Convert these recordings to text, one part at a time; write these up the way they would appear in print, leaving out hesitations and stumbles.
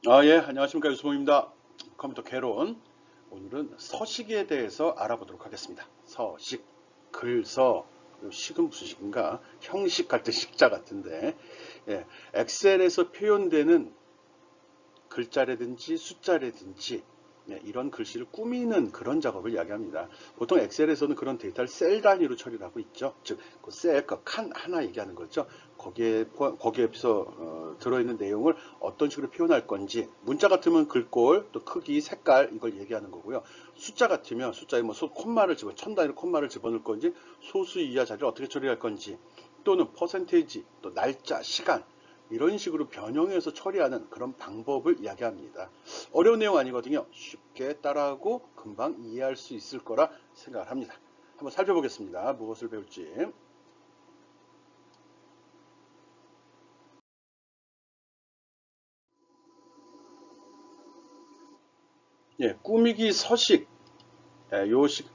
예, 안녕하십니까. 유수봉입니다. 컴퓨터 개론. 오늘은 서식에 대해서 알아보도록 하겠습니다. 서식, 글서, 그리고 식은 무슨 식인가? 형식 같은 식자 같은데, 예, 엑셀에서 표현되는 글자라든지 숫자라든지 이런 글씨를 꾸미는 그런 작업을 이야기합니다. 보통 엑셀에서는 그런 데이터를 셀 단위로 처리를 하고 있죠. 즉, 그 셀, 그 칸 하나 얘기하는 거죠. 거기에서 들어있는 내용을 어떤 식으로 표현할 건지, 문자 같으면 글꼴, 또 크기, 색깔 이걸 얘기하는 거고요. 숫자 같으면 숫자에 뭐 콤마를 천 단위로 콤마를 집어넣을 건지, 소수 이하 자리를 어떻게 처리할 건지, 또는 퍼센테이지, 또 날짜, 시간 이런 식으로 변형해서 처리하는 그런 방법을 이야기합니다. 어려운 내용 아니거든요. 쉽게 따라하고 금방 이해할 수 있을 거라 생각을 합니다. 한번 살펴보겠습니다. 무엇을 배울지. 예, 꾸미기 서식. 요 식에는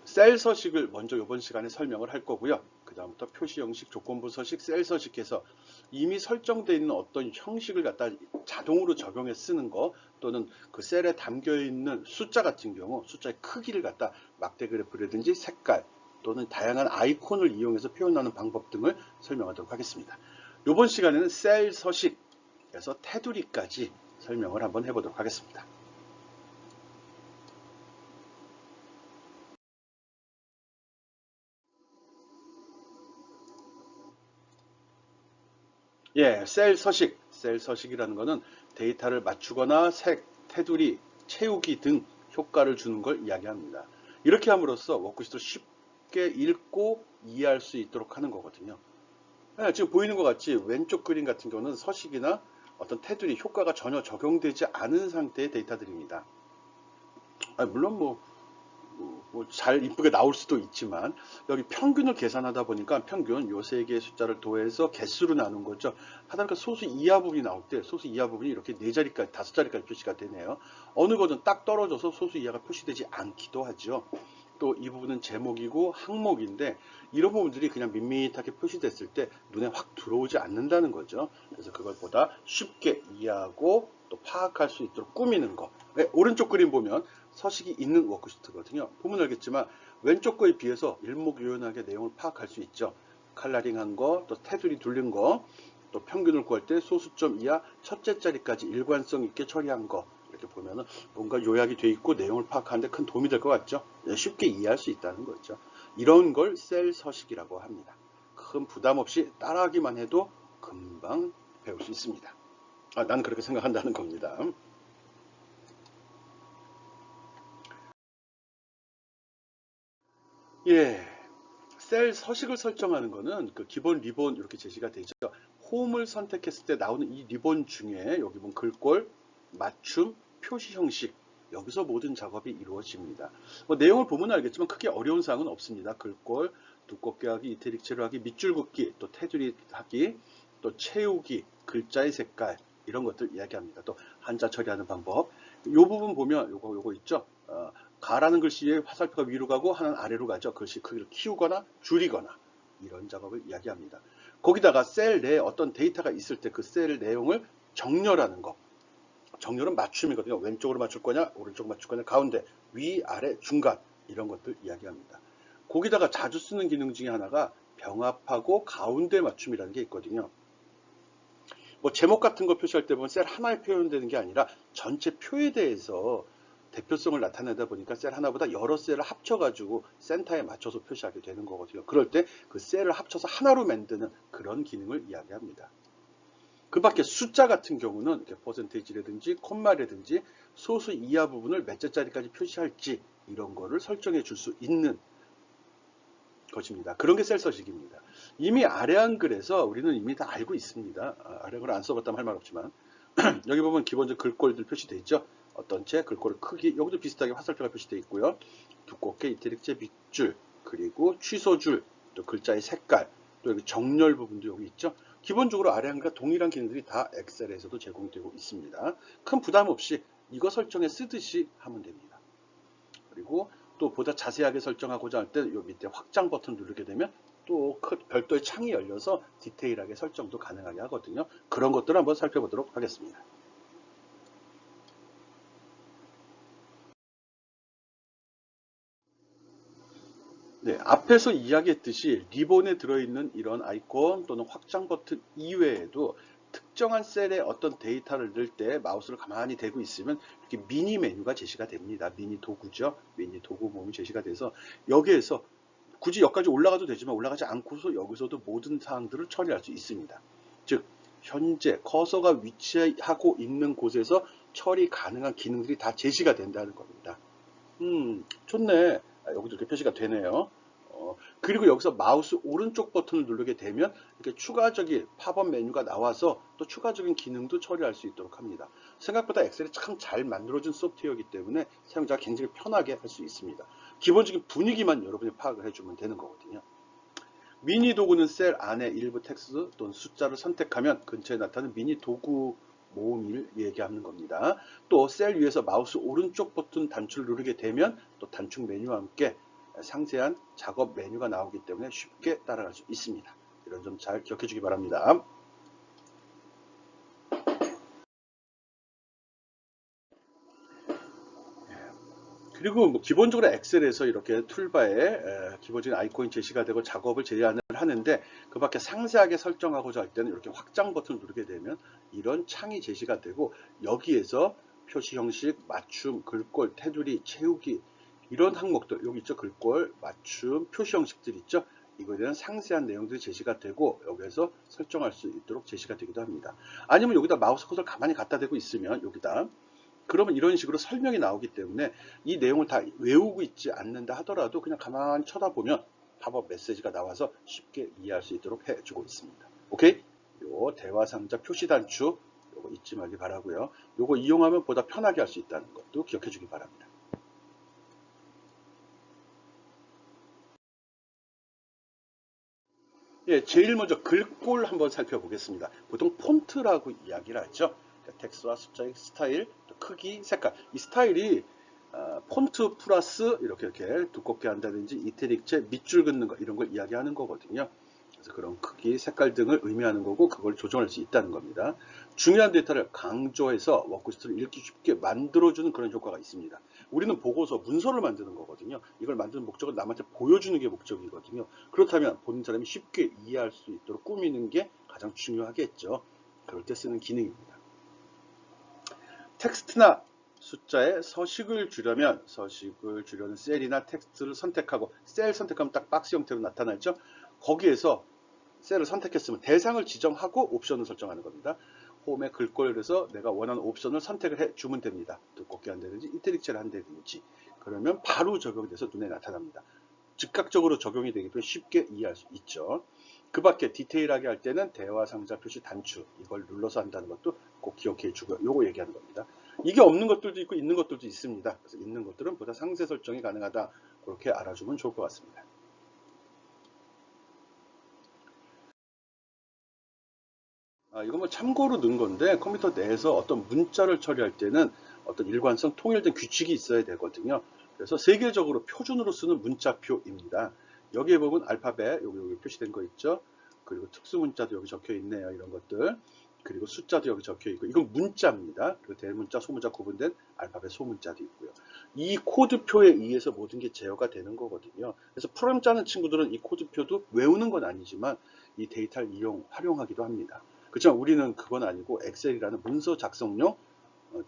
셀 서식을 먼저 이번 시간에 설명을 할 거고요. 그 다음부터 표시 형식, 조건부 서식, 셀 서식해서 이미 설정되어 있는 어떤 형식을 갖다 자동으로 적용해 쓰는 거, 또는 그 셀에 담겨 있는 숫자 같은 경우 숫자의 크기를 갖다 막대 그래프라든지 색깔 또는 다양한 아이콘을 이용해서 표현하는 방법 등을 설명하도록 하겠습니다. 이번 시간에는 셀 서식에서 테두리까지 설명을 한번 해보도록 하겠습니다. 예, 셀 서식이라는 것은 데이터를 맞추거나 색, 테두리, 채우기 등 효과를 주는 걸 이야기합니다. 이렇게 함으로써 워크시트를 쉽게 읽고 이해할 수 있도록 하는 거거든요. 예, 지금 보이는 것 같이 왼쪽 그림 같은 경우는 서식이나 어떤 테두리 효과가 전혀 적용되지 않은 상태의 데이터들입니다. 물론 잘 이쁘게 나올 수도 있지만 여기 평균을 계산하다 보니까 평균 요 세 개의 숫자를 더해서 개수로 나눈 거죠. 하다 보니까 소수 이하 부분이 나올 때 소수 이하 부분이 이렇게 네 자리까지 다섯 자리까지 표시가 되네요. 어느 것은 딱 떨어져서 소수 이하가 표시되지 않기도 하죠. 또 이 부분은 제목이고 항목인데 이런 부분들이 그냥 밋밋하게 표시됐을 때 눈에 확 들어오지 않는다는 거죠. 그래서 그걸 보다 쉽게 이해하고 또 파악할 수 있도록 꾸미는 거. 네, 오른쪽 그림 보면 서식이 있는 워크시트거든요. 보면 알겠지만 왼쪽 거에 비해서 일목요연하게 내용을 파악할 수 있죠. 칼라링한 거, 또 테두리 둘린 거, 또 평균을 구할 때 소수점 이하 첫째 자리까지 일관성 있게 처리한 거. 이렇게 보면은 뭔가 요약이 돼 있고 내용을 파악하는데 큰 도움이 될 것 같죠. 쉽게 이해할 수 있다는 거죠. 이런 걸 셀 서식이라고 합니다. 큰 부담 없이 따라하기만 해도 금방 배울 수 있습니다. 난 그렇게 생각한다는 겁니다. 예, 셀 서식을 설정하는 거는 그 기본 리본 이렇게 제시가 되죠. 홈을 선택했을 때 나오는 이 리본 중에 여기 보면 글꼴, 맞춤, 표시 형식 여기서 모든 작업이 이루어집니다. 내용을 보면 알겠지만 크게 어려운 사항은 없습니다. 글꼴, 두껍게 하기, 이태릭체로 하기, 밑줄 긋기, 또 테두리 하기, 또 채우기, 글자의 색깔 이런 것들 이야기합니다. 또 한자 처리하는 방법. 이 부분 보면 요거 있죠. 가라는 글씨의 화살표가 위로 가고 하나는 아래로 가죠. 글씨 크기를 키우거나 줄이거나 이런 작업을 이야기합니다. 거기다가 셀 내에 어떤 데이터가 있을 때 그 셀 내용을 정렬하는 거. 정렬은 맞춤이거든요. 왼쪽으로 맞출 거냐, 오른쪽 맞출 거냐, 가운데, 위, 아래, 중간 이런 것들 이야기합니다. 거기다가 자주 쓰는 기능 중에 하나가 병합하고 가운데 맞춤이라는 게 있거든요. 제목 같은 거 표시할 때 보면 셀 하나에 표현되는 게 아니라 전체 표에 대해서 대표성을 나타내다 보니까 셀 하나보다 여러 셀을 합쳐가지고 센터에 맞춰서 표시하게 되는 거거든요. 그럴 때 그 셀을 합쳐서 하나로 만드는 그런 기능을 이야기합니다. 그 밖에 숫자 같은 경우는 퍼센테이지라든지 콤마라든지 소수 이하 부분을 몇 자리까지 표시할지 이런 거를 설정해 줄 수 있는 것입니다. 그런 게 셀 서식입니다. 이미 아래 한글에서 우리는 이미 다 알고 있습니다. 아래 한글 안 써봤다면 할 말 없지만 여기 보면 기본적 글꼴들 표시되어 있죠. 어떤 책, 글꼴 크기, 여기도 비슷하게 화살표가 표시되어 있고요. 두껍게 이태릭체 밑줄, 그리고 취소줄, 또 글자의 색깔, 또 여기 정렬 부분도 여기 있죠. 기본적으로 아래 한글과 동일한 기능들이 다 엑셀에서도 제공되고 있습니다. 큰 부담 없이 이거 설정해 쓰듯이 하면 됩니다. 그리고 또 보다 자세하게 설정하고자 할 때 이 밑에 확장 버튼 누르게 되면 또 별도의 창이 열려서 디테일하게 설정도 가능하게 하거든요. 그런 것들을 한번 살펴보도록 하겠습니다. 네, 앞에서 이야기했듯이 리본에 들어있는 이런 아이콘 또는 확장 버튼 이외에도 특정한 셀에 어떤 데이터를 넣을 때 마우스를 가만히 대고 있으면 이렇게 미니 메뉴가 제시가 됩니다. 미니 도구죠. 미니 도구 모음이 제시가 돼서 여기에서 굳이 여기까지 올라가도 되지만 올라가지 않고서 여기서도 모든 사항들을 처리할 수 있습니다. 즉 현재 커서가 위치하고 있는 곳에서 처리 가능한 기능들이 다 제시가 된다는 겁니다. 좋네. 여기도 이렇게 표시가 되네요. 그리고 여기서 마우스 오른쪽 버튼을 누르게 되면 이렇게 추가적인 팝업 메뉴가 나와서 또 추가적인 기능도 처리할 수 있도록 합니다. 생각보다 엑셀이 참 잘 만들어진 소프트웨어이기 때문에 사용자가 굉장히 편하게 할 수 있습니다. 기본적인 분위기만 여러분이 파악을 해주면 되는 거거든요. 미니 도구는 셀 안에 일부 텍스트 또는 숫자를 선택하면 근처에 나타나는 미니 도구 모음을 얘기하는 겁니다. 또 셀 위에서 마우스 오른쪽 버튼 단추를 누르게 되면 또 단축 메뉴와 함께 상세한 작업 메뉴가 나오기 때문에 쉽게 따라갈 수 있습니다. 이런 점 잘 기억해 주기 바랍니다. 그리고 뭐 기본적으로 엑셀에서 이렇게 툴바에 기본적인 아이콘이 제시가 되고 작업을 제안을 하는데 그 밖에 상세하게 설정하고자 할 때는 이렇게 확장 버튼을 누르게 되면 이런 창이 제시가 되고 여기에서 표시 형식, 맞춤, 글꼴, 테두리, 채우기 이런 항목들 여기 있죠. 글꼴, 맞춤, 표시 형식들 있죠. 이거에 대한 상세한 내용들이 제시가 되고 여기에서 설정할 수 있도록 제시가 되기도 합니다. 아니면 여기다 마우스 커서를 가만히 갖다 대고 있으면 여기다 그러면 이런 식으로 설명이 나오기 때문에 이 내용을 다 외우고 있지 않는다 하더라도 그냥 가만히 쳐다보면 팝업 메시지가 나와서 쉽게 이해할 수 있도록 해주고 있습니다. 오케이? 요 대화 상자 표시 단추 요거 잊지 말기 바라고요. 요거 이용하면 보다 편하게 할 수 있다는 것도 기억해 주기 바랍니다. 예, 제일 먼저 글꼴 한번 살펴보겠습니다. 보통 폰트라고 이야기를 하죠. 그러니까 텍스트와 숫자의 스타일, 크기, 색깔. 이 스타일이 폰트 플러스 이렇게 두껍게 한다든지 이태릭체 밑줄 긋는 거 이런 걸 이야기하는 거거든요. 그래서 그런 크기, 색깔 등을 의미하는 거고 그걸 조정할 수 있다는 겁니다. 중요한 데이터를 강조해서 워크시트를 읽기 쉽게 만들어주는 그런 효과가 있습니다. 우리는 보고서, 문서를 만드는 거거든요. 이걸 만드는 목적은 남한테 보여주는 게 목적이거든요. 그렇다면 보는 사람이 쉽게 이해할 수 있도록 꾸미는 게 가장 중요하겠죠. 그럴 때 쓰는 기능입니다. 텍스트나 숫자에 서식을 주려는 셀이나 텍스트를 선택하고 셀 선택하면 딱 박스 형태로 나타나죠. 거기에서 셀을 선택했으면 대상을 지정하고 옵션을 설정하는 겁니다. 홈에 글꼴에서 내가 원하는 옵션을 선택을 해주면 됩니다. 두껍게 한다든지 이태릭체를 한다든지 그러면 바로 적용돼서 눈에 나타납니다. 즉각적으로 적용이 되기 때문에 쉽게 이해할 수 있죠. 그 밖에 디테일하게 할 때는 대화 상자 표시 단추 이걸 눌러서 한다는 것도 꼭 기억해 주고요. 요거 얘기하는 겁니다. 이게 없는 것들도 있고 있는 것들도 있습니다. 그래서 있는 것들은 보다 상세 설정이 가능하다. 그렇게 알아주면 좋을 것 같습니다. 이건 뭐 참고로 넣은 건데 컴퓨터 내에서 어떤 문자를 처리할 때는 어떤 일관성 통일된 규칙이 있어야 되거든요. 그래서 세계적으로 표준으로 쓰는 문자표입니다. 여기에 보면 알파벳 여기 표시된 거 있죠. 그리고 특수 문자도 여기 적혀 있네요. 이런 것들. 그리고 숫자도 여기 적혀 있고 이건 문자입니다. 그리고 대문자, 소문자 구분된 알파벳 소문자도 있고요. 이 코드표에 의해서 모든 게 제어가 되는 거거든요. 그래서 프로그램 짜는 친구들은 이 코드표도 외우는 건 아니지만 이 데이터를 활용하기도 합니다. 그렇지만 우리는 그건 아니고 엑셀이라는 문서 작성용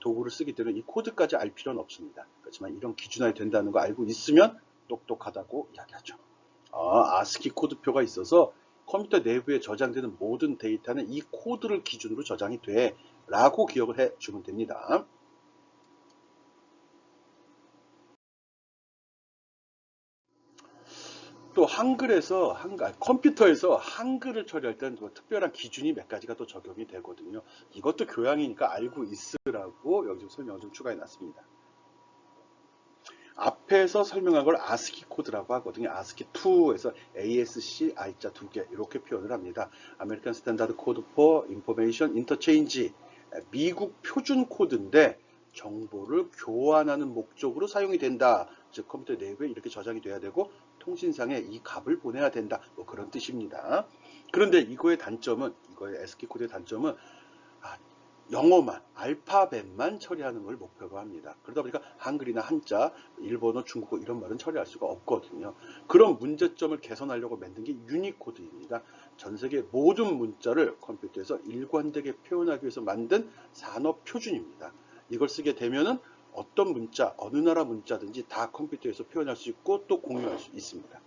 도구를 쓰기 때문에 이 코드까지 알 필요는 없습니다. 그렇지만 이런 기준화이 된다는 거 알고 있으면 똑똑하다고 이야기하죠. 아스키 코드표가 있어서 컴퓨터 내부에 저장되는 모든 데이터는 이 코드를 기준으로 저장이 돼 라고 기억을 해주면 됩니다. 또 컴퓨터에서 한글을 처리할 때는 또 특별한 기준이 몇 가지가 또 적용이 되거든요. 이것도 교양이니까 알고 있으라고 여기 좀 설명을 좀 추가해 놨습니다. 앞에서 설명한 걸 아스키 코드라고 하거든요. 아스키2에서 ASC, I자 2개 이렇게 표현을 합니다. 아메리칸 스탠다드 코드 포 인포메이션 인터체인지 미국 표준 코드인데 정보를 교환하는 목적으로 사용이 된다. 즉 컴퓨터 내부에 이렇게 저장이 돼야 되고 통신상에 이 값을 보내야 된다. 뭐 그런 뜻입니다. 그런데 이거의 단점은, 이거의 ASCII 코드의 단점은 영어만, 알파벳만 처리하는 걸 목표로 합니다. 그러다 보니까 한글이나 한자, 일본어, 중국어 이런 말은 처리할 수가 없거든요. 그런 문제점을 개선하려고 만든 게 유니코드입니다. 전 세계 모든 문자를 컴퓨터에서 일관되게 표현하기 위해서 만든 산업 표준입니다. 이걸 쓰게 되면은 어떤 문자, 어느 나라 문자든지 다 컴퓨터에서 표현할 수 있고 또 공유할 수 있습니다.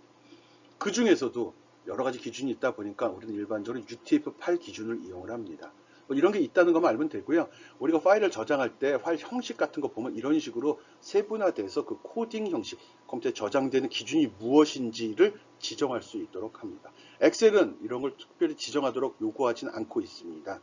그 중에서도 여러 가지 기준이 있다 보니까 우리는 일반적으로 UTF-8 기준을 이용을 합니다. 뭐 이런 게 있다는 것만 알면 되고요. 우리가 파일을 저장할 때 파일 형식 같은 거 보면 이런 식으로 세분화돼서 그 코딩 형식, 컴퓨터에 저장되는 기준이 무엇인지를 지정할 수 있도록 합니다. 엑셀은 이런 걸 특별히 지정하도록 요구하지는 않고 있습니다.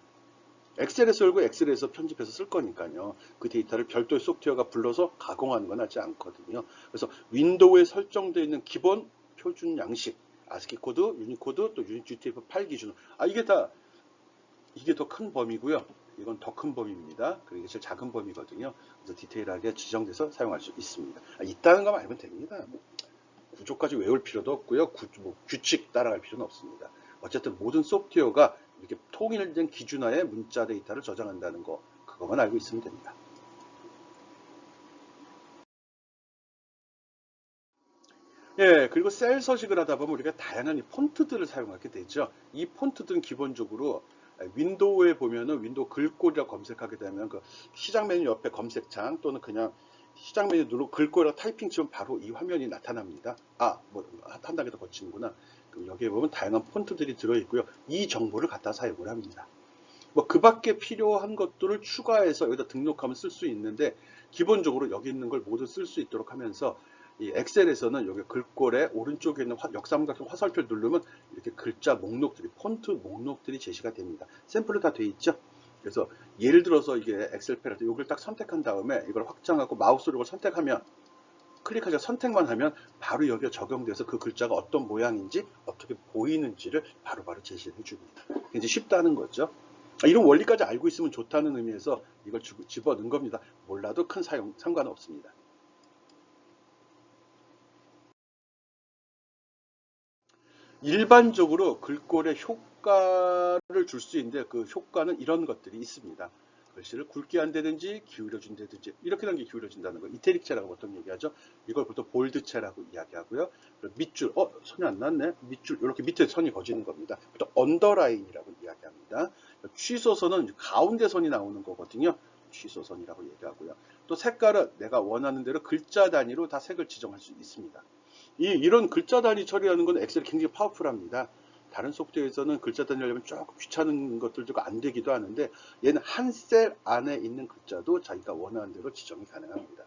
엑셀에서 열고 엑셀에서 편집해서 쓸 거니까요. 그 데이터를 별도의 소프트웨어가 불러서 가공하는 건 하지 않거든요. 그래서 윈도우에 설정되어 있는 기본 표준 양식, ASCII 코드, 유니코드, 또 UTF-8 기준. 이게 더 큰 범위고요. 이건 더 큰 범위입니다. 그리고 이게 제일 작은 범위거든요. 그래서 디테일하게 지정돼서 사용할 수 있습니다. 있다는 것만 알면 됩니다. 뭐 구조까지 외울 필요도 없고요. 규칙 따라갈 필요는 없습니다. 어쨌든 모든 소프트웨어가 이렇게 통일된 기준하에 문자 데이터를 저장한다는 거, 그것만 알고 있으면 됩니다. 예, 그리고 셀 서식을 하다 보면 우리가 다양한 폰트들을 사용하게 되죠. 이 폰트들은 기본적으로 윈도우에 보면은 윈도우 글꼴이라고 검색하게 되면 그 시작 메뉴 옆에 검색창 또는 그냥 시작 메뉴 누르고 글꼴이라고 타이핑 치면 바로 이 화면이 나타납니다. 뭐 한 단계 더 거치는구나. 그럼 여기에 보면 다양한 폰트들이 들어있고요. 이 정보를 갖다 사용을 합니다. 뭐 그 밖에 필요한 것들을 추가해서 여기다 등록하면 쓸 수 있는데 기본적으로 여기 있는 걸 모두 쓸 수 있도록 하면서 이 엑셀에서는 여기 글꼴의 오른쪽에 있는 역삼각형 화살표를 누르면 이렇게 글자 목록들이, 폰트 목록들이 제시가 됩니다. 샘플로 다 돼 있죠. 그래서 예를 들어서 이게 엑셀 패러디 이걸 딱 선택한 다음에 이걸 확장하고 마우스로 이걸 선택하면 클릭하자 선택만 하면 바로 여기에 적용돼서 그 글자가 어떤 모양인지 어떻게 보이는지를 바로바로 제시해 줍니다. 굉장히 쉽다는 거죠. 이런 원리까지 알고 있으면 좋다는 의미에서 이걸 집어넣은 겁니다. 몰라도 큰 상관은 없습니다. 일반적으로 글꼴에 효과를 줄 수 있는데 그 효과는 이런 것들이 있습니다. 글씨를 굵게 한다든지 기울여준다든지 이렇게 한 게 기울여진다는 거 이태릭체라고 보통 얘기하죠. 이걸 보통 볼드체라고 이야기하고요. 밑줄 선이 안 났네. 밑줄 이렇게 밑에 선이 거지는 겁니다. 보통 언더라인이라고 이야기합니다. 취소선은 가운데 선이 나오는 거거든요. 취소선이라고 얘기하고요. 또 색깔은 내가 원하는 대로 글자 단위로 다 색을 지정할 수 있습니다. 이런 글자 단위 처리하는 건 엑셀이 굉장히 파워풀합니다. 다른 소프트웨어에서는 글자 단위 하려면 조금 귀찮은 것들도 안 되기도 하는데 얘는 한 셀 안에 있는 글자도 자기가 원하는 대로 지정이 가능합니다.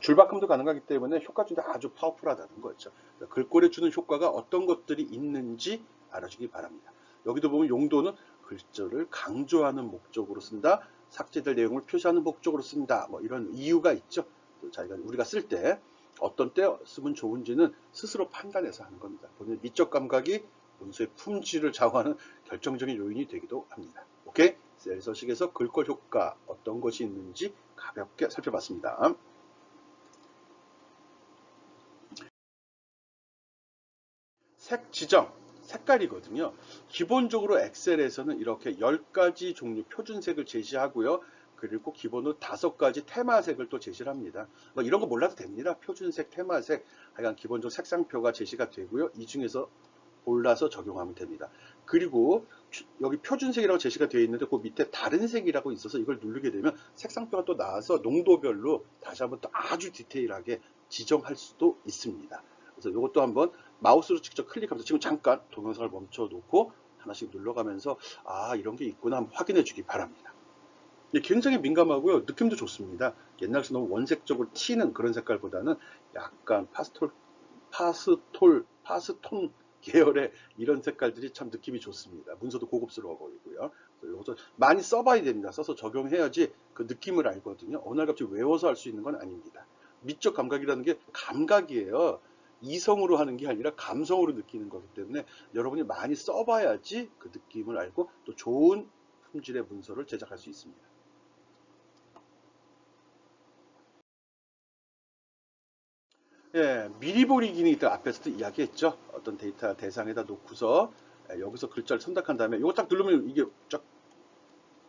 줄바꿈도 가능하기 때문에 효과 중에 아주 파워풀하다는 거죠. 글꼴에 주는 효과가 어떤 것들이 있는지 알아주기 바랍니다. 여기도 보면 용도는 글자를 강조하는 목적으로 쓴다, 삭제될 내용을 표시하는 목적으로 쓴다, 뭐 이런 이유가 있죠. 우리가 쓸 때 어떤 때 쓰면 좋은지는 스스로 판단해서 하는 겁니다. 본인의 미적 감각이 문서의 품질을 좌우하는 결정적인 요인이 되기도 합니다. 오케이? 셀 서식에서 글꼴 효과 어떤 것이 있는지 가볍게 살펴봤습니다. 색 지정, 색깔이거든요. 기본적으로 엑셀에서는 이렇게 10가지 종류 표준색을 제시하고요. 그리고 기본으로 5가지 테마색을 또 제시를 합니다. 뭐 이런 거 몰라도 됩니다. 표준색, 테마색, 하여간 기본적으로 색상표가 제시가 되고요. 이 중에서 골라서 적용하면 됩니다. 그리고 여기 표준색이라고 제시가 되어 있는데 그 밑에 다른 색이라고 있어서 이걸 누르게 되면 색상표가 또 나와서 농도별로 다시 한번 또 아주 디테일하게 지정할 수도 있습니다. 그래서 이것도 한번 마우스로 직접 클릭하면서 지금 잠깐 동영상을 멈춰 놓고 하나씩 눌러가면서 이런 게 있구나 한번 확인해 주기 바랍니다. 굉장히 민감하고요. 느낌도 좋습니다. 옛날에 너무 원색적으로 튀는 그런 색깔보다는 약간 파스톤 계열의 이런 색깔들이 참 느낌이 좋습니다. 문서도 고급스러워 보이고요. 이것도 많이 써봐야 됩니다. 써서 적용해야지 그 느낌을 알거든요. 어느 날 갑자기 외워서 할 수 있는 건 아닙니다. 미적 감각이라는 게 감각이에요. 이성으로 하는 게 아니라 감성으로 느끼는 거기 때문에 여러분이 많이 써봐야지 그 느낌을 알고 또 좋은 품질의 문서를 제작할 수 있습니다. 예, 미리 보기 기능이 때 앞에서도 이야기했죠. 어떤 데이터 대상에다 놓고서 여기서 글자를 선택한 다음에 이거 딱 누르면 이게 쫙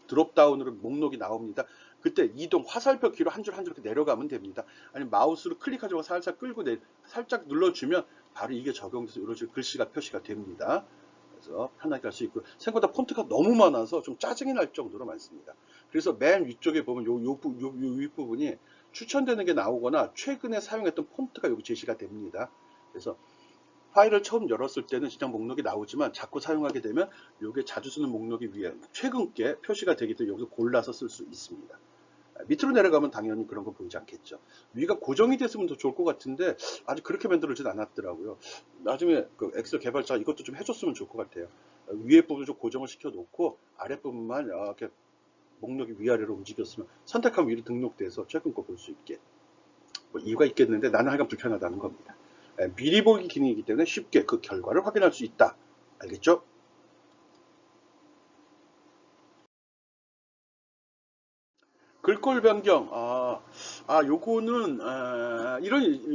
드롭다운으로 목록이 나옵니다. 그때 이동 화살표 키로 한 줄 한 줄 이렇게 내려가면 됩니다. 아니면 마우스로 클릭하지 말고 살짝 끌고 살짝 눌러주면 바로 이게 적용돼서 이런 식으로 글씨가 표시가 됩니다. 그래서 편하게 할 수 있고 생각보다 폰트가 너무 많아서 좀 짜증이 날 정도로 많습니다. 그래서 맨 위쪽에 보면 요 윗부분이 추천되는 게 나오거나 최근에 사용했던 폰트가 여기 제시가 됩니다. 그래서 파일을 처음 열었을 때는 그냥 목록이 나오지만 자꾸 사용하게 되면 이게 자주 쓰는 목록이 위에 최근 게 표시가 되기 때문에 여기서 골라서 쓸 수 있습니다. 밑으로 내려가면 당연히 그런 거 보이지 않겠죠. 위가 고정이 됐으면 더 좋을 것 같은데 아직 그렇게 만들어지진 않았더라고요. 나중에 그 엑셀 개발자 이것도 좀 해줬으면 좋을 것 같아요. 위에 부분 좀 고정을 시켜 놓고 아랫 부분만 이렇게 목록이 위아래로 움직였으면 선택하면 위로 등록돼서 최근 거 볼 수 있게. 뭐 이유가 있겠는데 나는 하여간 불편하다는 겁니다. 미리 보기 기능이기 때문에 쉽게 그 결과를 확인할 수 있다. 알겠죠? 글꼴 변경. 요거는,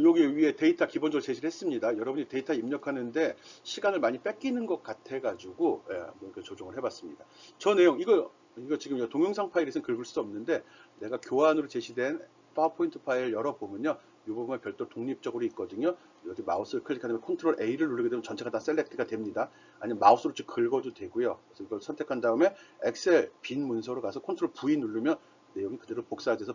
여기 위에 데이터 기본적으로 제시를 했습니다. 여러분이 데이터 입력하는데 시간을 많이 뺏기는 것 같아가지고, 이렇게 조정을 해봤습니다. 저 내용, 이거 지금 동영상 파일에서는 긁을 수 없는데, 내가 교환으로 제시된 파워포인트 파일 열어보면요. 이 부분은 별도 독립적으로 있거든요. 여기 마우스를 클릭하면 컨트롤 A를 누르게 되면 전체가 다 셀렉트가 됩니다. 아니면 마우스로 쭉 긁어도 되고요. 그래서 이걸 선택한 다음에 엑셀 빈 문서로 가서 컨트롤 V 누르면 내용이 그대로 복사돼서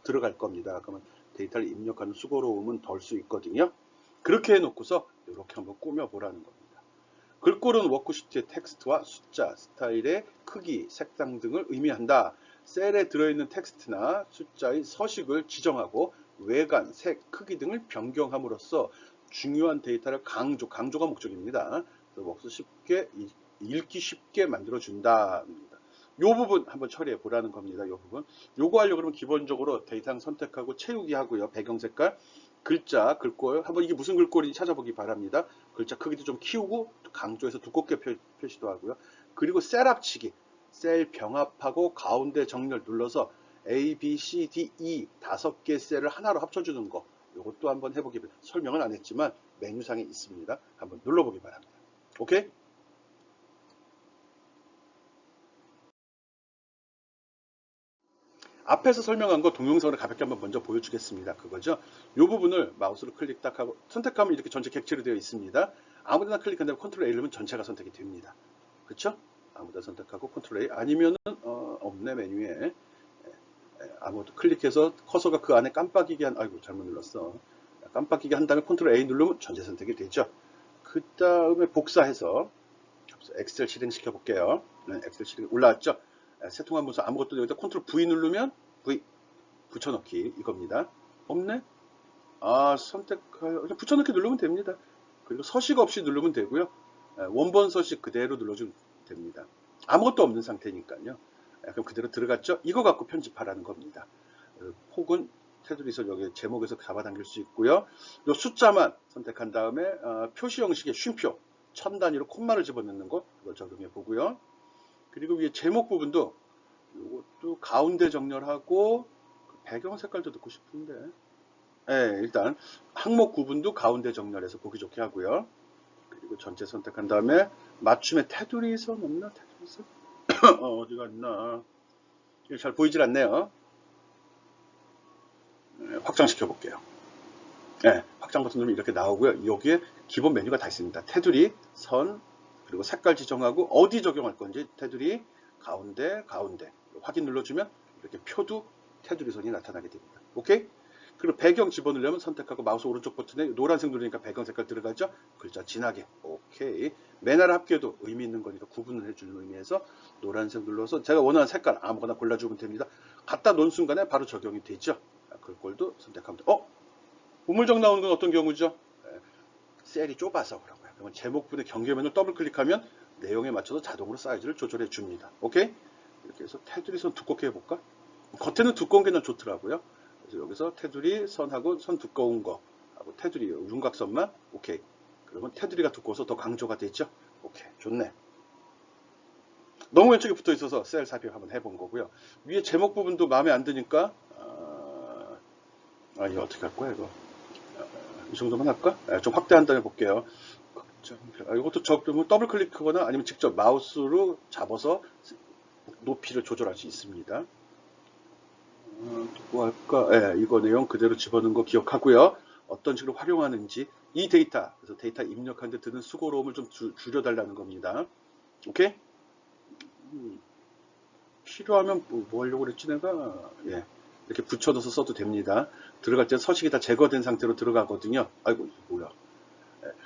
들어갈 겁니다. 그러면 데이터를 입력하는 수고로움은 덜 수 있거든요. 그렇게 해놓고서 이렇게 한번 꾸며보라는 겁니다. 글꼴은 워크시트의 텍스트와 숫자, 스타일의 크기, 색상 등을 의미한다. 셀에 들어있는 텍스트나 숫자의 서식을 지정하고 외관, 색, 크기 등을 변경함으로써 중요한 데이터를 강조가 목적입니다. 그래서 쉽게 읽기 쉽게 만들어준다. 이 부분 한번 처리해 보라는 겁니다. 이 부분. 요거 하려고 그러면 기본적으로 데이터 선택하고 채우기 하고요. 배경 색깔, 글자, 글꼴. 한번 이게 무슨 글꼴인지 찾아보기 바랍니다. 글자 크기도 좀 키우고 강조해서 두껍게 표시도 하고요. 그리고 셀 합치기. 셀 병합하고 가운데 정렬 눌러서 A, B, C, D, E 5개 셀을 하나로 합쳐주는 거. 이것도 한번 해보기 바랍니다. 설명은 안 했지만 메뉴상에 있습니다. 한번 눌러보기 바랍니다. 오케이? 앞에서 설명한 거 동영상으로 가볍게 한번 먼저 보여주겠습니다. 그거죠. 이 부분을 마우스로 클릭 딱 하고 선택하면 이렇게 전체 객체로 되어 있습니다. 아무데나 클릭한다면 컨트롤 A 누르면 전체가 선택이 됩니다. 그렇죠? 아무데나 선택하고 컨트롤 A 아니면은 없네 메뉴에 아무것도 클릭해서 커서가 그 안에 깜빡이게 아이고 잘못 눌렀어. 깜빡이게 한 다음에 컨트롤 A 누르면 전체 선택이 되죠. 그 다음에 복사해서 엑셀 실행시켜 볼게요. 네, 엑셀 실행 올라왔죠? 세통한 문서 아무것도 여기다 컨트롤 V 누르면 V 붙여넣기 이겁니다. 없네? 그냥 붙여넣기 누르면 됩니다. 그리고 서식 없이 누르면 되고요. 원본 서식 그대로 눌러주면 됩니다. 아무것도 없는 상태니까요. 그럼 그대로 들어갔죠? 이거 갖고 편집하라는 겁니다. 혹은 테두리에서 여기 제목에서 잡아당길 수 있고요. 이 숫자만 선택한 다음에 표시 형식의 쉼표 1000 단위로 콤마를 집어넣는 거 이걸 적용해 보고요. 그리고 위에 제목 부분도 이것도 가운데 정렬하고 배경 색깔도 넣고 싶은데 일단 항목 구분도 가운데 정렬해서 보기 좋게 하고요. 그리고 전체 선택한 다음에 맞춤의 테두리선 없나? 테두리선? 어디가 있나? 잘 보이질 않네요. 확장시켜 볼게요. 확장 버튼 누르면 이렇게 나오고요. 여기에 기본 메뉴가 다 있습니다. 테두리, 선, 그리고 색깔 지정하고 어디 적용할 건지 테두리, 가운데 확인 눌러주면 이렇게 표도 테두리 선이 나타나게 됩니다. 오케이? 그리고 배경 집어넣으려면 선택하고 마우스 오른쪽 버튼에 노란색 누르니까 배경 색깔 들어가죠? 글자 진하게. 오케이. 맨 아래 합계도 의미 있는 거니까 구분을 해주는 의미에서 노란색 눌러서 제가 원하는 색깔 아무거나 골라주면 됩니다. 갖다 놓은 순간에 바로 적용이 되죠. 글꼴도 선택하면 돼요. 우물정 나오는 건 어떤 경우죠? 셀이 좁아서 그런 거예요. 그러면 제목분의 경계면을 더블 클릭하면 내용에 맞춰서 자동으로 사이즈를 조절해 줍니다. 오케이? 이렇게 해서 테두리선 두껍게 해볼까? 겉에는 두꺼운 게 난 좋더라고요. 그래서 여기서 테두리 선하고 선 두꺼운 거 하고 테두리 윤곽선만 오케이. 그러면 테두리가 두꺼워서 더 강조가 되죠? 오케이. 좋네. 너무 왼쪽에 붙어 있어서 셀 삽입 한번 해본 거고요. 위에 제목 부분도 마음에 안 드니까 이거 어떻게 할 거야 이거? 이 정도만 할까? 좀 확대한 다음에 볼게요. 이것도 더블 클릭하거나 아니면 직접 마우스로 잡아서 높이를 조절할 수 있습니다. 뭐 할까? 이거 내용 그대로 집어넣은 거 기억하고요. 어떤 식으로 활용하는지 이 데이터, 그래서 데이터 입력하는 데 드는 수고로움을 좀 줄여달라는 겁니다. 오케이? 필요하면 뭐 하려고 그랬지 내가? 이렇게 붙여넣어서 써도 됩니다. 들어갈 때 서식이 다 제거된 상태로 들어가거든요. 아이고 뭐야?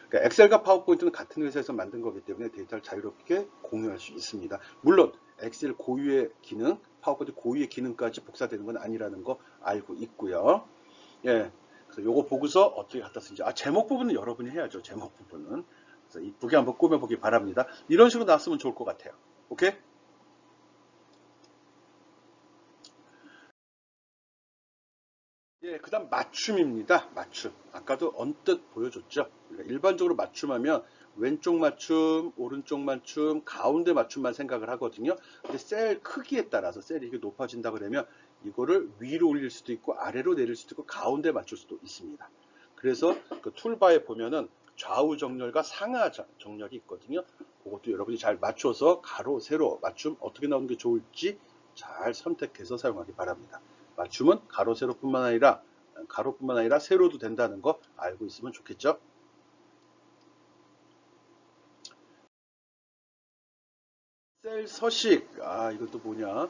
그러니까 엑셀과 파워포인트는 같은 회사에서 만든 거기 때문에 데이터를 자유롭게 공유할 수 있습니다. 물론 엑셀 고유의 기능, 파워포인트 고유의 기능까지 복사되는 건 아니라는 거 알고 있고요. 그래서 요거 보고서 어떻게 갖다 쓰는지. 제목 부분은 여러분이 해야죠. 제목 부분은. 그래서 이쁘게 한번 꾸며보기 바랍니다. 이런 식으로 나왔으면 좋을 것 같아요. 오케이? 그 다음 맞춤입니다. 맞춤. 아까도 언뜻 보여줬죠. 일반적으로 맞춤하면 왼쪽 맞춤, 오른쪽 맞춤, 가운데 맞춤만 생각을 하거든요. 근데 셀 크기에 따라서 셀이 이렇게 높아진다 그러면 이거를 위로 올릴 수도 있고 아래로 내릴 수도 있고 가운데 맞출 수도 있습니다. 그래서 그 툴바에 보면은 좌우 정렬과 상하 정렬이 있거든요. 그것도 여러분이 잘 맞춰서 가로, 세로 맞춤 어떻게 나오는 게 좋을지 잘 선택해서 사용하기 바랍니다. 맞춤은 가로, 세로뿐만 아니라 세로도 된다는 거 알고 있으면 좋겠죠. 셀 서식, 이것도 뭐냐.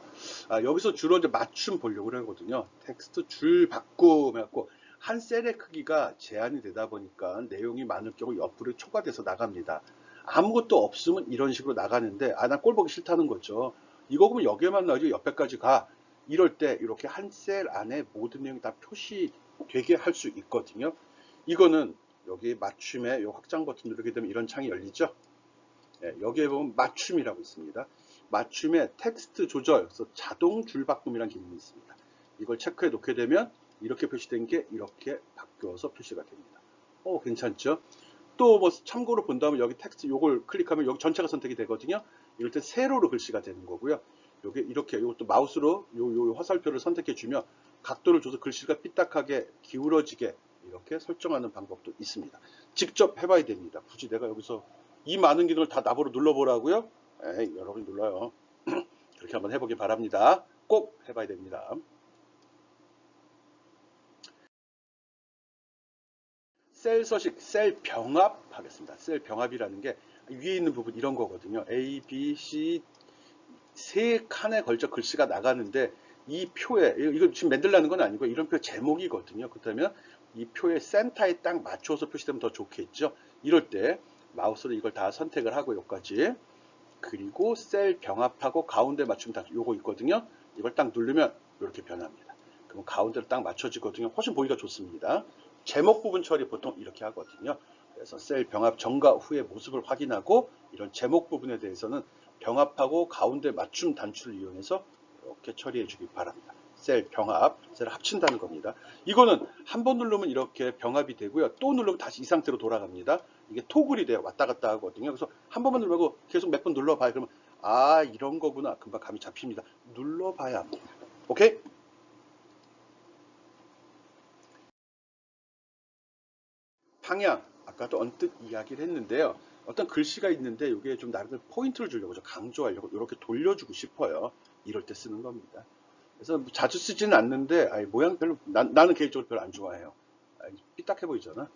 여기서 주로 이제 맞춤 보려고 하거든요. 텍스트 줄 바꿈 해갖고, 한 셀의 크기가 제한이 되다 보니까 내용이 많을 경우 옆으로 초과돼서 나갑니다. 아무것도 없으면 이런 식으로 나가는데, 난 꼴 보기 싫다는 거죠. 이거 보면 여기에만 나오지 옆에까지 가. 이럴 때 이렇게 한 셀 안에 모든 내용이 다 표시되게 할 수 있거든요. 이거는 여기 맞춤에 요 확장 버튼 누르게 되면 이런 창이 열리죠. 여기에 보면 맞춤이라고 있습니다. 맞춤에 텍스트 조절, 그래서 자동 줄 바꿈이라는 기능이 있습니다. 이걸 체크해 놓게 되면 이렇게 표시된 게 이렇게 바뀌어서 표시가 됩니다. 괜찮죠? 또 뭐 참고로 본다면 여기 텍스트 요걸 클릭하면 여기 전체가 선택이 되거든요. 이럴 때 세로로 글씨가 되는 거고요. 요게 이렇게 요것도 마우스로 요 화살표를 선택해 주면 각도를 줘서 글씨가 삐딱하게 기울어지게 이렇게 설정하는 방법도 있습니다. 직접 해봐야 됩니다. 굳이 내가 여기서 이 많은 기능을 다 나보러 눌러보라고요? 여러분이 눌러요. 그렇게 한번 해보기 바랍니다. 꼭 해봐야 됩니다. 셀 서식, 셀 병합 하겠습니다. 셀 병합이라는 게 위에 있는 부분 이런 거거든요. A, B, C 세 칸에 걸쳐 글씨가 나가는데 이 표에, 이거 지금 만들라는 건 아니고 이런 표 제목이거든요. 그렇다면 이 표의 센터에 딱 맞춰서 표시되면 더 좋겠죠. 이럴 때 마우스로 이걸 다 선택을 하고 여기까지, 그리고 셀 병합하고 가운데 맞춤 다 요거 있거든요. 이걸 딱 누르면 이렇게 변합니다. 그럼 가운데로 딱 맞춰지거든요. 훨씬 보기가 좋습니다. 제목 부분 처리 보통 이렇게 하거든요. 그래서 셀 병합 전과 후의 모습을 확인하고 이런 제목 부분에 대해서는 병합하고 가운데 맞춤 단추를 이용해서 이렇게 처리해 주기 바랍니다. 셀 병합, 셀을 합친다는 겁니다. 이거는 한 번 누르면 이렇게 병합이 되고요. 또 누르면 다시 이 상태로 돌아갑니다. 이게 토글이 돼요. 왔다 갔다 하거든요. 그래서 한 번만 누르고 계속 몇 번 눌러봐요. 그러면 이런 거구나. 금방 감이 잡힙니다. 눌러봐야 합니다. 오케이? 방향. 아까도 언뜻 이야기를 했는데요. 어떤 글씨가 있는데 이게 좀 나름대로 포인트를 주려고 좀 강조하려고 이렇게 돌려주고 싶어요. 이럴 때 쓰는 겁니다. 그래서 자주 쓰지는 않는데 모양 별로 나는 개인적으로 별로 안 좋아해요. 삐딱해 보이잖아.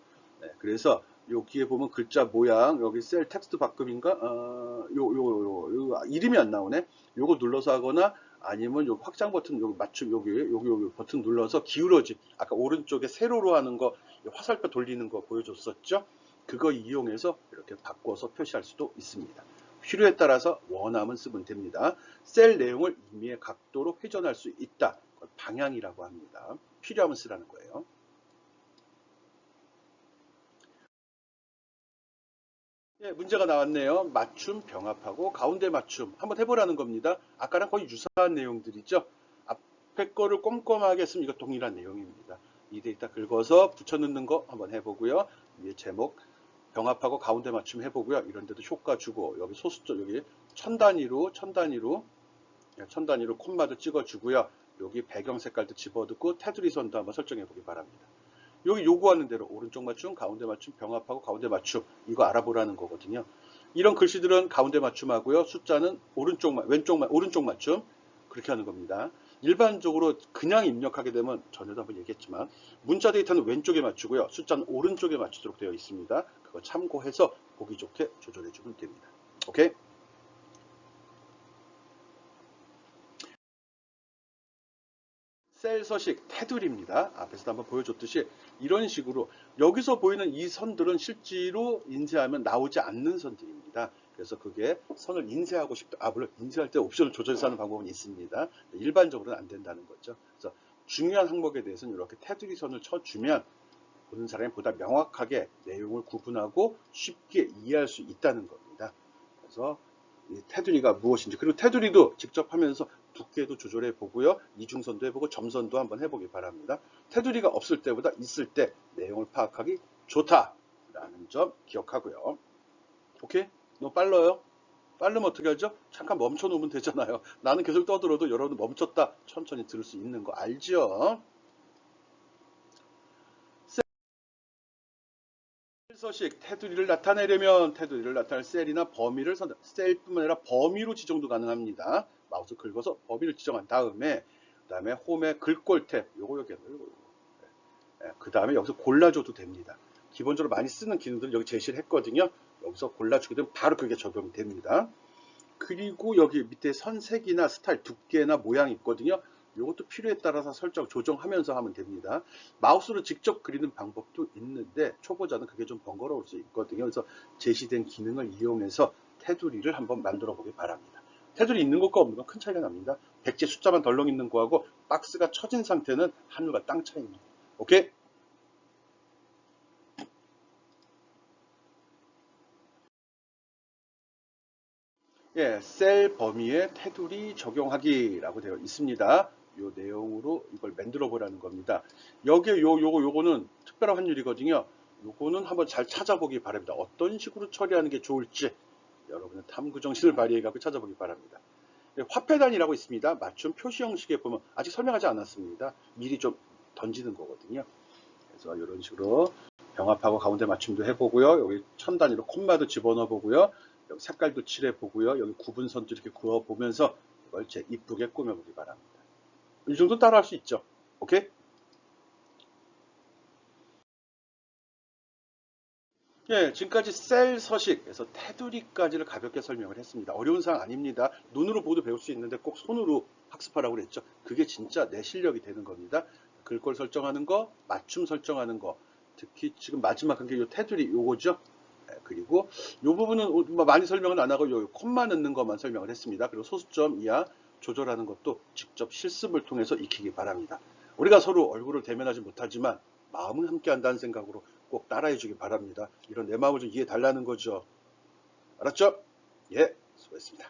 그래서 여기에 보면 글자 모양 여기 셀 텍스트 바꿈인가 요 이름이 안 나오네. 요거 눌러서 하거나 아니면 요 확장 버튼 여기 맞춤 여기 버튼 눌러서 기울어지 아까 오른쪽에 세로로 하는 거 화살표 돌리는 거 보여줬었죠. 그거 이용해서 이렇게 바꿔서 표시할 수도 있습니다. 필요에 따라서 원하면 쓰면 됩니다. 셀 내용을 임의의 각도로 회전할 수 있다. 그걸 방향이라고 합니다. 필요하면 쓰라는 거예요. 문제가 나왔네요. 맞춤, 병합하고 가운데 맞춤. 한번 해보라는 겁니다. 아까랑 거의 유사한 내용들이죠. 앞에 거를 꼼꼼하게 했으면 이거 동일한 내용입니다. 이 데이터 긁어서 붙여넣는 거 한번 해보고요. 위에 제목, 병합하고 가운데 맞춤 해보고요. 이런 데도 효과 주고 여기 소수점 여기 천 단위로 콤마도 찍어주고요. 여기 배경 색깔도 집어넣고 테두리 선도 한번 설정해 보기 바랍니다. 여기 요구하는 대로 오른쪽 맞춤, 가운데 맞춤, 병합하고 가운데 맞춤 이거 알아보라는 거거든요. 이런 글씨들은 가운데 맞춤하고요. 숫자는 오른쪽 맞춤 그렇게 하는 겁니다. 일반적으로 그냥 입력하게 되면 전에도 한번 얘기했지만 문자 데이터는 왼쪽에 맞추고요. 숫자는 오른쪽에 맞추도록 되어 있습니다. 그거 참고해서 보기 좋게 조절해 주면 됩니다. 오케이? 셀 서식 테두리입니다. 앞에서도 한번 보여줬듯이 이런 식으로 여기서 보이는 이 선들은 실제로 인쇄하면 나오지 않는 선들입니다. 그래서 그게 선을 인쇄하고 싶다. 물론 인쇄할 때 옵션을 조절해서 하는 방법은 있습니다. 일반적으로는 안 된다는 거죠. 그래서 중요한 항목에 대해서는 이렇게 테두리 선을 쳐주면 보는 사람이 보다 명확하게 내용을 구분하고 쉽게 이해할 수 있다는 겁니다. 그래서 이 테두리가 무엇인지, 그리고 테두리도 직접 하면서 두께도 조절해 보고요. 이중선도 해보고 점선도 한번 해보기 바랍니다. 테두리가 없을 때보다 있을 때 내용을 파악하기 좋다라는 점 기억하고요. 오케이? 너무 빨라요? 빠르면 어떻게 하죠? 잠깐 멈춰 놓으면 되잖아요. 나는 계속 떠들어도 여러분 멈췄다 천천히 들을 수 있는 거 알죠? 서식 테두리를 나타내려면 테두리를 나타낼 셀이나 범위를 선택. 셀뿐만 아니라 범위로 지정도 가능합니다. 마우스 긁어서 범위를 지정한 다음에 그다음에 홈의 글꼴 탭 요거 그 다음에 여기서 골라줘도 됩니다. 기본적으로 많이 쓰는 기능들을 여기 제시를 했거든요. 여기서 골라주게 되면 바로 그게 적용이 됩니다. 그리고 여기 밑에 선색이나 스타일, 두께나 모양이 있거든요. 이것도 필요에 따라서 설정, 조정하면서 하면 됩니다. 마우스로 직접 그리는 방법도 있는데 초보자는 그게 좀 번거로울 수 있거든요. 그래서 제시된 기능을 이용해서 테두리를 한번 만들어 보기 바랍니다. 테두리 있는 것과 없는 건 큰 차이가 납니다. 백지 숫자만 덜렁 있는 거하고 박스가 쳐진 상태는 하늘과 땅 차이입니다. 오케이? 예, 셀 범위에 테두리 적용하기라고 되어 있습니다. 요 내용으로 이걸 만들어 보라는 겁니다. 여기에 요거는 특별한 환율이거든요. 요거는 한번 잘 찾아보기 바랍니다. 어떤 식으로 처리하는 게 좋을지 여러분의 탐구 정신을 발휘해 갖고 찾아보기 바랍니다. 예, 화폐단이라고 있습니다. 맞춤 표시 형식에 보면 아직 설명하지 않았습니다. 미리 좀 던지는 거거든요. 그래서 이런 식으로 병합하고 가운데 맞춤도 해보고요. 여기 천 단위로 콤마도 집어넣어 보고요. 여기 색깔도 칠해 보고요. 여기 구분선도 이렇게 그어 보면서 이걸 제 이쁘게 꾸며보기 바랍니다. 이 정도 따라할 수 있죠. 오케이? 예, 지금까지 셀 서식에서 테두리까지를 가볍게 설명을 했습니다. 어려운 사항 아닙니다. 눈으로 보도 배울 수 있는데 꼭 손으로 학습하라고 그랬죠. 그게 진짜 내 실력이 되는 겁니다. 글꼴 설정하는 거, 맞춤 설정하는 거, 특히 지금 마지막 한 게 이 테두리 요거죠. 예, 그리고 이 부분은 많이 설명은 안 하고 요 콤마 넣는 것만 설명을 했습니다. 그리고 소수점 이하 조절하는 것도 직접 실습을 통해서 익히기 바랍니다. 우리가 서로 얼굴을 대면하지 못하지만 마음은 함께 한다는 생각으로 꼭 따라해 주기 바랍니다. 이런 내 마음을 좀 이해해 달라는 거죠. 알았죠? 예, 수고했습니다.